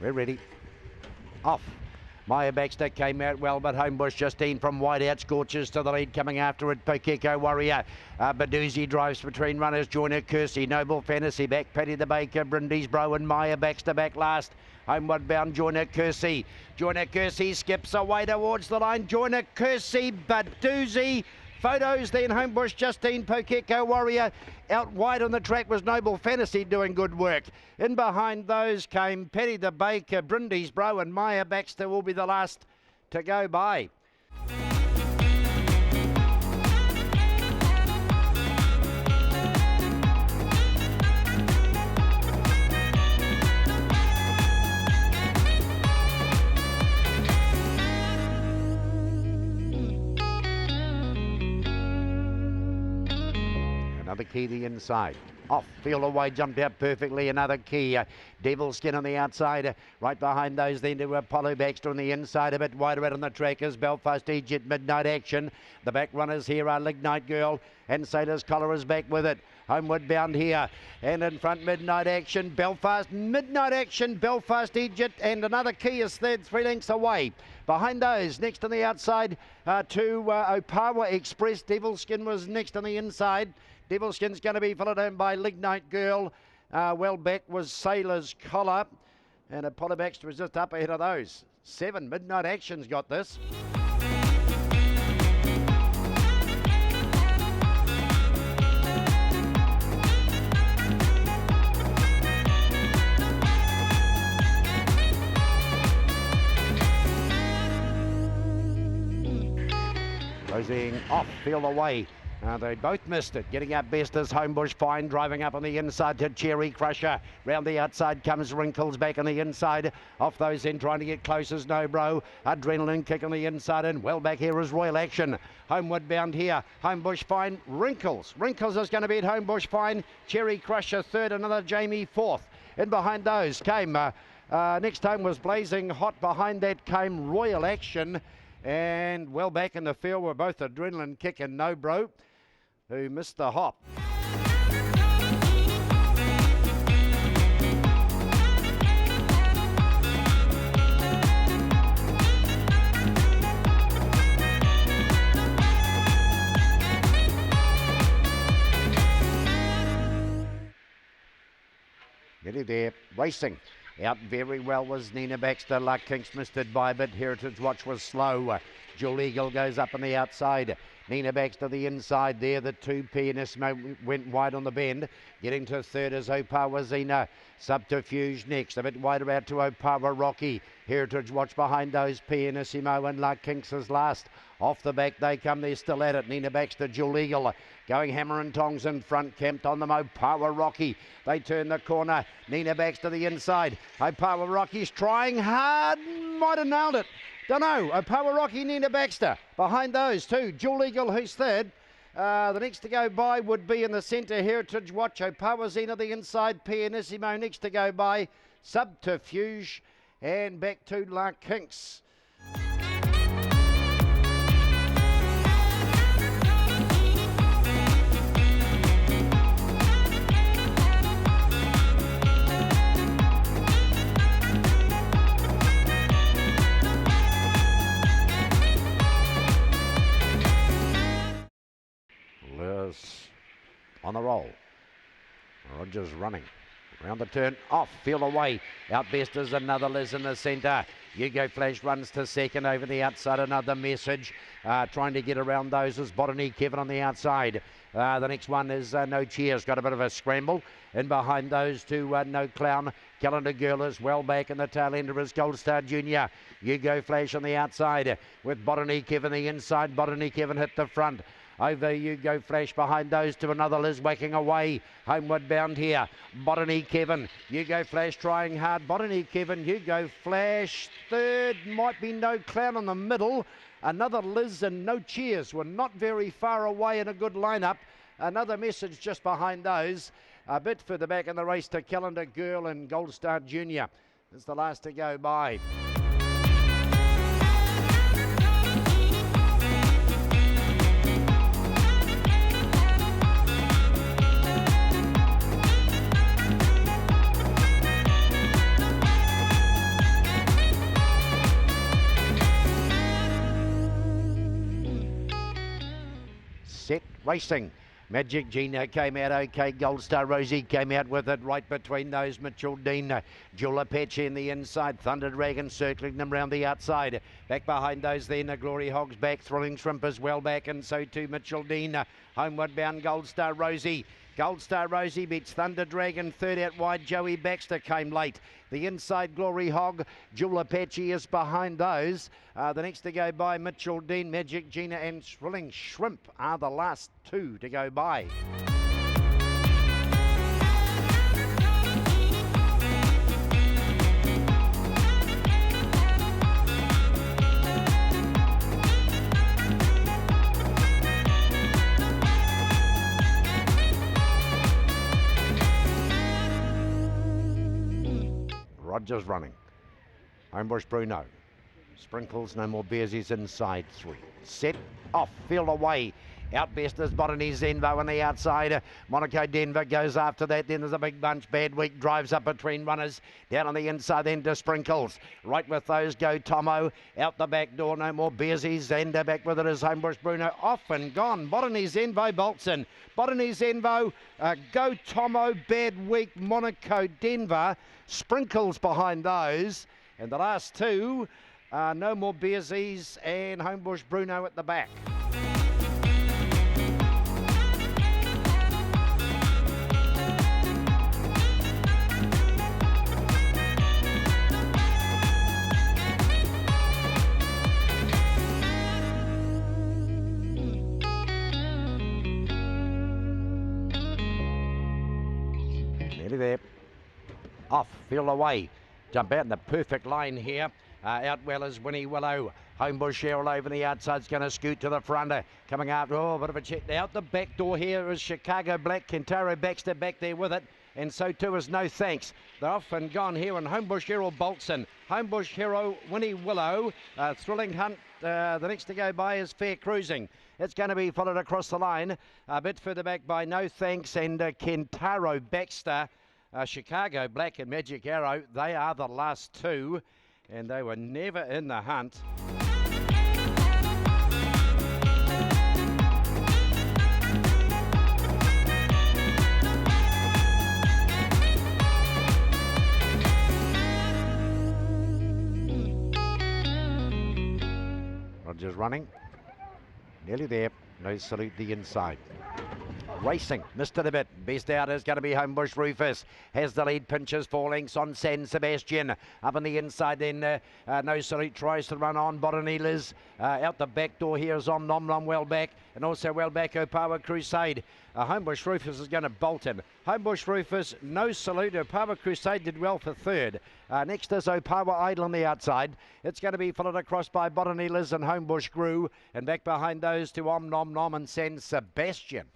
We're ready. Off. Maya Baxter came out well, but Homebush Justine from wide out scorches to the lead, coming after it. Pokeko Warrior. Badoozy drives between runners. Joiner Kersey, Noble Fantasy back. Paddy the Baker, Brindis Bro and Maya Baxter back last. Homeward bound Joiner Kersey. Joiner Kersey skips away towards the line. Joiner Kersey, Badoozy. Photos then, Homebush Justine, Pokeko Warrior. Out wide on the track was Noble Fantasy doing good work. In behind those came Paddy the Baker, Brindis Bro and Maya Baxter will be the last to go by. Another key the inside. Off, field away, jumped out perfectly. Another key. Devil Skin on the outside. Right behind those then to Apollo Baxter on the inside. A bit wider out on the track is Belfast Egypt Midnight Action. The back runners here are Lignite Girl and Sailor's Collar is back with it. Homeward bound here. And in front Midnight Action. Belfast Midnight Action. Belfast Egypt and another key is third, 3 lengths away. Behind those, next on the outside to Opawa Express. Devil Skin was next on the inside. Devil Skin's going to be followed home by Lignite Girl. Well back was Sailor's Collar. And Apollo Baxter was just up ahead of those. 7 Midnight Action's got this. Closing off, field away. They both missed it. Getting up best is Homebush Fine, driving up on the inside to Cherry Crusher. Round the outside comes Wrinkles back on the inside. Off those in, trying to get close as No Bro. Adrenaline kick on the inside and well back here is Royal Action. Homeward bound here, Homebush Fine, Wrinkles. Wrinkles is going to be at Homebush Fine. Cherry Crusher third, another Jamie fourth. In behind those came, next home was Blazing Hot. Behind that came Royal Action. And well back in the field were both Adrenaline Kick and No Bro, who missed the hop. Ready there, racing. Out very well was Nina Baxter. Luck Kinks missed it by a bit. Heritage Watch was slow. Jewel Eagle goes up on the outside. Nina Baxter the inside there. The 2 Pianist went wide on the bend. Getting to third is Opawa Zena. Subterfuge next. A bit wider out to Opawa Rocky. Heritage Watch behind those. Pianissimo and Luck Kinks is last. Off the back they come. They're still at it. Nina Baxter, Jewel Eagle. Going hammer and tongs in front. Camped on them. Opawa Rocky. They turn the corner. Nina Baxter the inside. Opawa Rocky's trying hard. Might have nailed it. Don't know. Opawa Rocky, Nina Baxter. Behind those two. Jewel Eagle, who's third. The next to go by would be in the centre, Heritage Watch. Opawa Zena the inside. Pianissimo next to go by. Subterfuge. And back to Lark Kinks. On the roll. Rogers running. Round the turn, off, field away. Out best is another Liz in the centre. Hugo Flash runs to second over the outside. Another Message. Trying to get around those is Botany Kevin on the outside. The next one is No Cheers. Got a bit of a scramble. In behind those two, No Clown. Calendar Girl is well back in the tail ender is Gold Star Junior. Hugo Flash on the outside with Botany Kevin the inside. Botany Kevin hit the front. Over Hugo Flash behind those to another Liz whacking away. Homeward bound here. Botany Kevin. Hugo Flash trying hard. Botany Kevin. Hugo Flash third. Might be No Clown in the middle. Another Liz and No Cheers were not very far away in a good lineup. Another Message just behind those. A bit further back in the race to Calendar Girl and Gold Star Junior. It's the last to go by. Racing. Magic Gina came out okay. Gold Star Rosie came out with it right between those. Mitchell Dean, Jewel Apache in the inside. Thunder Dragon circling them round the outside. Back behind those then, Glory Hog's back. Thrilling Shrimp as well back, and so too Mitchell Dean. Homeward bound Gold Star Rosie. Gold Star Rosie beats Thunder Dragon. Third out wide, Joey Baxter came late. The inside Glory Hog, Jewel Apache is behind those. The next to go by, Mitchell Dean, Magic Gina and Thrilling Shrimp are the last two to go by. Rogers running. Homebush Bruno. Sprinkles, no more beers, he's inside 3. Set, off, field away. Outbesters, Botany Zenvo on the outside. Monaco Denver goes after that. Then there's a big bunch. Bad Week drives up between runners. Down on the inside then to Sprinkles. Right with those go Tomo. Out the back door, no more Beersies. And back with it is Homebush Bruno. Off and gone. Botany Zenvo bolts in. Botany Zenvo, go Tomo, Bad Week, Monaco Denver. Sprinkles behind those. And the last two, no more Beersies and Homebush Bruno at the back. There. Off, field away. Jump out in the perfect line here. Out well is Winnie Willow. Homebush Cheryl over the outside's going to scoot to the front. Coming after, a bit of a check. Out the back door here is Chicago Black. Kentaro Baxter back there with it. And so too is No Thanks. They're off and gone here, and Homebush Hero bolts in. Homebush Hero, Winnie Willow, Thrilling Hunt. The next to go by is Fair Cruising. It's going to be followed across the line. A bit further back by No Thanks and Kentaro Baxter. Chicago Black and Magic Arrow, they are the last two, and they were never in the hunt. Rogers running, nearly there. No salute the inside. Racing, missed it a bit. Best out is going to be Homebush Rufus. Has the lead, pinches 4 lengths on San Sebastian. Up on the inside then, No Salute tries to run on. Botany Liz. Out the back door here is on Nom Nom well back. And also well back Opawa Crusade. Homebush Rufus is going to bolt in. Homebush Rufus, No Salute. Opawa Crusade did well for third. Next is Opawa Idol on the outside. It's going to be followed across by Botany Liz and Homebush Grew. And back behind those to Om Nom Nom and San Sebastian.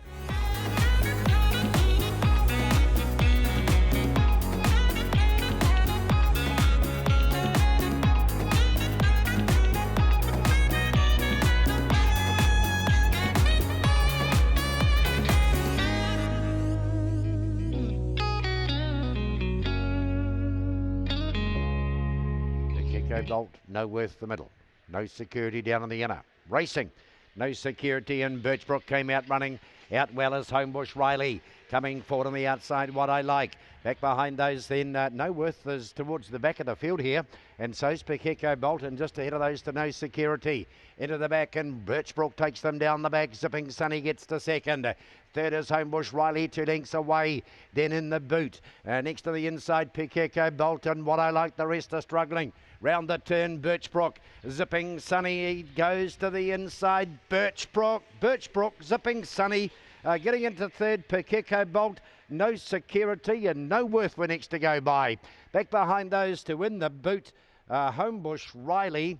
Bolt, no worth the middle. No Security down in the inner. Racing, No Security, and Birchbrook came out running. Out well as Homebush Riley. Coming forward on the outside, What I Like. Back behind those then, No Worth is towards the back of the field here. And so's Pekeko Bolt, and just ahead of those to No Security. Into the back, and Birchbrook takes them down the back. Zipping Sunny gets to second. Third is Homebush Riley, 2 lengths away. Then in the boot. Next to the inside, Pekeko Bolt, and What I Like, the rest are struggling. Round the turn, Birchbrook. Zipping Sunny, he goes to the inside. Birchbrook, Zipping Sunny. Getting into third, Pekeko Bolt. No Security and No Worth were next to go by. Back behind those to win the boot, Homebush Riley.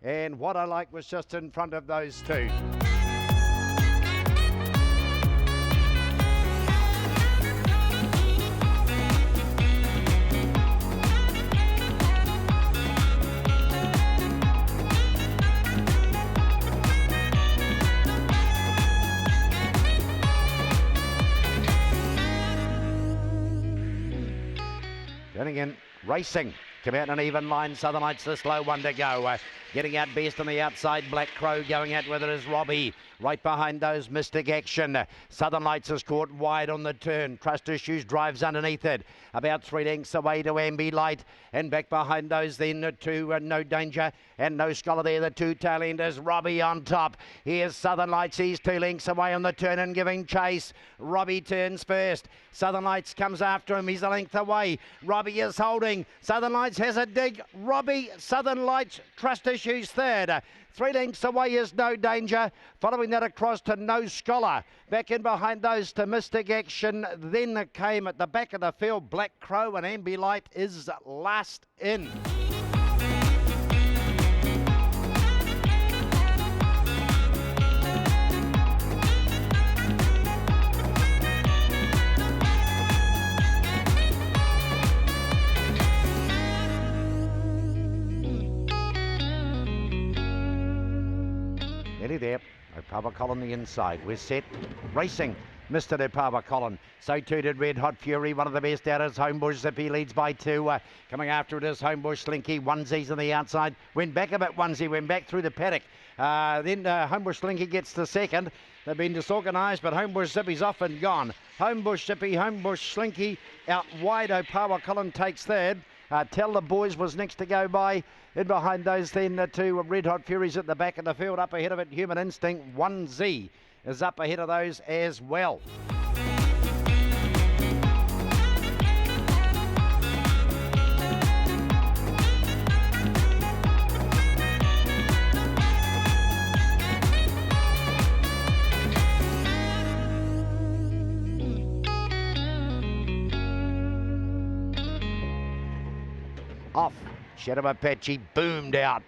And What I Like was just in front of those two. Then again, Racing. Come out in an even line. Southern Lights the slow one to go. Getting out best on the outside, Black Crow going out with it is Robbie. Right behind those, Mystic Action. Southern Lights is caught wide on the turn. Trust Issues drives underneath it. About 3 lengths away to Ambi Light. And back behind those then to No Danger and No Scholar there. The two tail enders. Robbie on top. Here's Southern Lights. He's 2 lengths away on the turn and giving chase. Robbie turns first. Southern Lights comes after him. He's a length away. Robbie is holding. Southern Lights has a dig. Robbie, Southern Lights, Trust Issues third. 3 lengths away is No Danger. Following that across to No Scholar. Back in behind those to Mystic Action. Then came at the back of the field Black Crow, and Ambi Light is last in. Nearly there. Opawa Colin the inside. We're set. Racing. Mr. Opawa Colin. So too did Red Hot Fury. One of the best out is Homebush Zippy. Leads by 2. Coming after it is Homebush Slinky. Onesies on the outside. Went back a bit, Onesie. Went back through the paddock. Then Homebush Slinky gets to second. They've been disorganised, but Homebush Zippy's off and gone. Homebush Zippy, Homebush Slinky out wide. Opawa Colin takes third. Tell the Boys was next to go by. In behind those then two Red Hot Furies at the back of the field. Up ahead of it, Human Instinct. 1Z is up ahead of those as well. Off. Shadow Apache boomed out.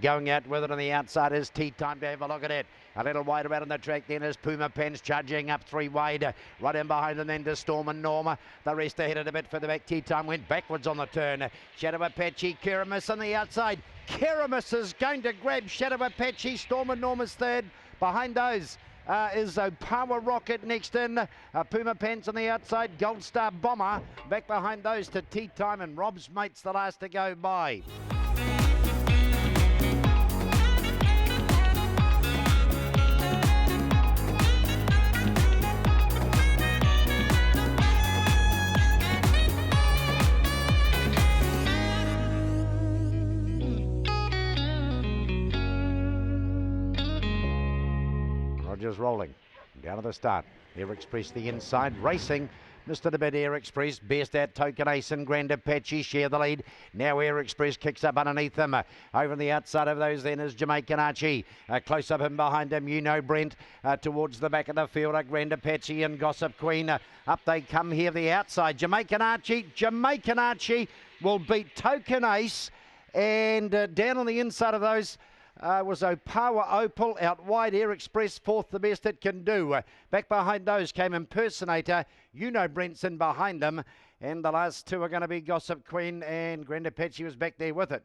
Going out with it on the outside is Tea Time to have a look at it. A little wider out on the track then is Puma Pens charging up 3 wide. Right in behind them then to Storm and Norma. The rest ahead of a bit for the back. Tea Time went backwards on the turn. Shadow Apache, Keramis on the outside. Keramis is going to grab Shadow Apache. Storm and Norma's third. Behind those is Opawa Rocket next in. Puma Pants on the outside. Gold Star Bomber. Back behind those to Tea Time, and Rob's Mate's the last to go by. Rogers rolling down at the start. Air Express the inside racing. Mr. DeBed Air Express, best at Token Ace and Grand Apache share the lead. Now Air Express kicks up underneath them. Over on the outside of those then is Jamaican Archie. Close up and behind him, you know Brent. Towards the back of the field, Grand Apache and Gossip Queen. Up they come here, the outside. Jamaican Archie will beat Token Ace. And down on the inside of those was Opawa Opal. Out wide, Air Express, fourth, the best it can do. Back behind those came Impersonator. You know Brent's in behind them. And the last two are going to be Gossip Queen, and Grand Apache was back there with it.